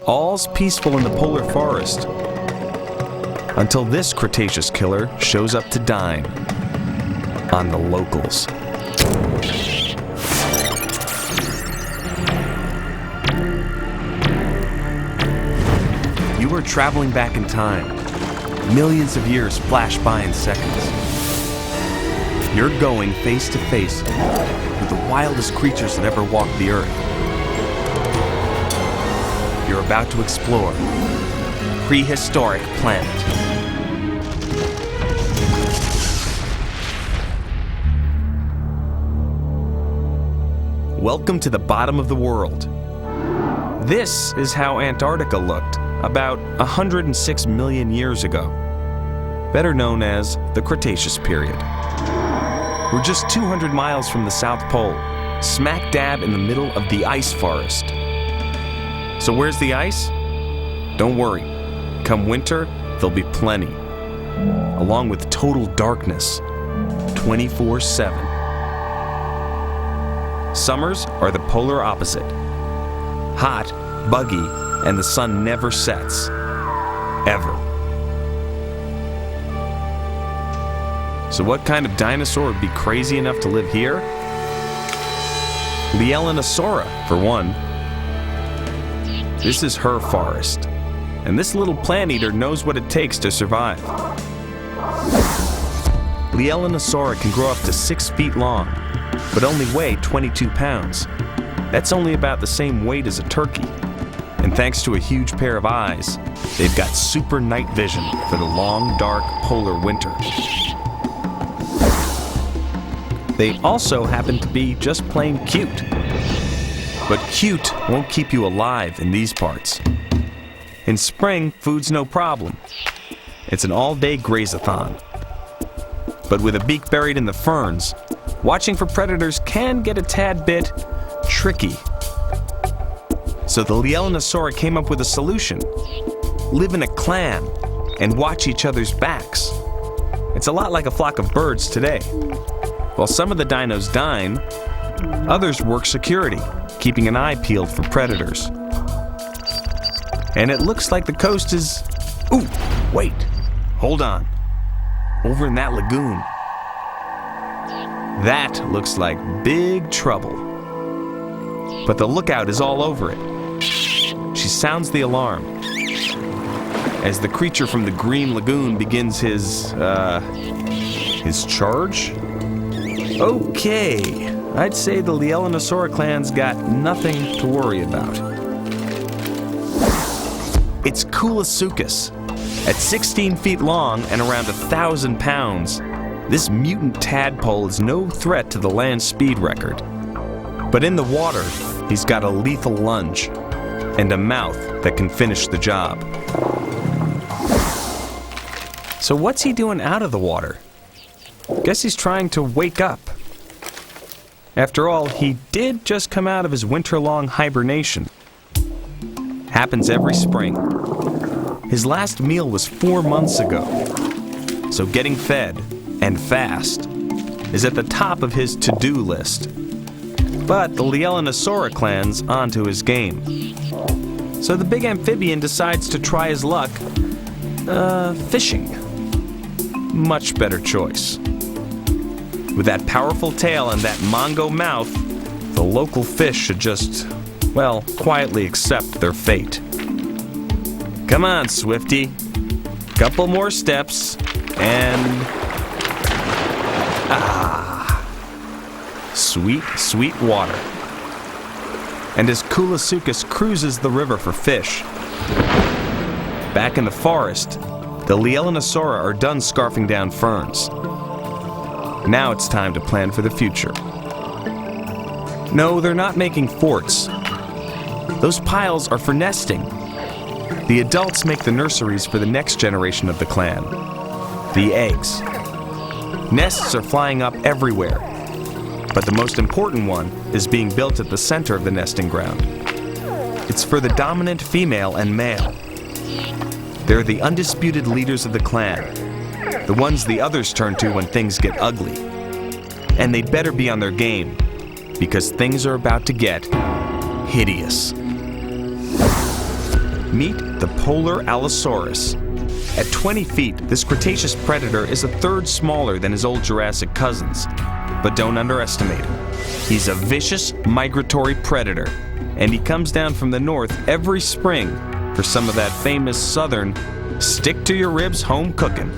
all's peaceful in the polar forest. Until this Cretaceous killer shows up to dine on the locals. You are traveling back in time. Millions of years flash by in seconds. You're going face to face with the wildest creatures that ever walked the earth. You're about to explore Prehistoric Planet. Welcome to the bottom of the world. This is how Antarctica looked about 106 million years ago, better known as the Cretaceous period. We're just 200 miles from the South Pole, smack dab in the middle of the ice forest. So where's the ice? Don't worry. Come winter, there'll be plenty, along with total darkness, 24/7. Summers are the polar opposite. Hot, buggy, and the sun never sets. Ever. So what kind of dinosaur would be crazy enough to live here? Dinosaurs, for one. This is her forest, and this little plant eater knows what it takes to survive. Dinosaurs can grow up to 6 feet long, but only weigh 22 pounds. That's only about the same weight as a turkey. And thanks to a huge pair of eyes, they've got super night vision for the long, dark polar winter. They also happen to be just plain cute. But cute won't keep you alive in these parts. In spring, food's no problem. It's an all-day graze-a-thon. But with a beak buried in the ferns, watching for predators can get a tad bit tricky. So the Dinosaurs came up with a solution. Live in a clan and watch each other's backs. It's a lot like a flock of birds today. While some of the dinos dine, others work security, keeping an eye peeled for predators. And it looks like the coast is... Ooh, wait, hold on. Over in that lagoon. That looks like big trouble. But the lookout is all over it. She sounds the alarm as the creature from the Green Lagoon begins his charge? Okay, I'd say the Dinosaur clan's got nothing to worry about. It's Koolasuchus. At 16 feet long and around 1,000 pounds, this mutant tadpole is no threat to the land speed record. But in the water, he's got a lethal lunge and a mouth that can finish the job. So what's he doing out of the water? Guess he's trying to wake up. After all, he did just come out of his winter-long hibernation. Happens every spring. His last meal was 4 months ago. So getting fed, and fast, is at the top of his to-do list. But the Dinosaur clan's onto his game. So the big amphibian decides to try his luck, fishing. Much better choice. With that powerful tail and that mongo mouth, the local fish should just, well, quietly accept their fate. Come on, Swifty. Couple more steps, and... Sweet, sweet water. And as Koolasuchus cruises the river for fish, back in the forest, the Dinosaurs are done scarfing down ferns. Now it's time to plan for the future. No, they're not making forts. Those piles are for nesting. The adults make the nurseries for the next generation of the clan. The eggs. Nests are flying up everywhere. But the most important one is being built at the center of the nesting ground. It's for the dominant female and male. They're the undisputed leaders of the clan, the ones the others turn to when things get ugly. And they'd better be on their game, because things are about to get hideous. Meet the polar Allosaurus. At 20 feet, this Cretaceous predator is a third smaller than his old Jurassic cousins. But don't underestimate him. He's a vicious migratory predator, and he comes down from the north every spring for some of that famous southern stick-to-your-ribs home cooking.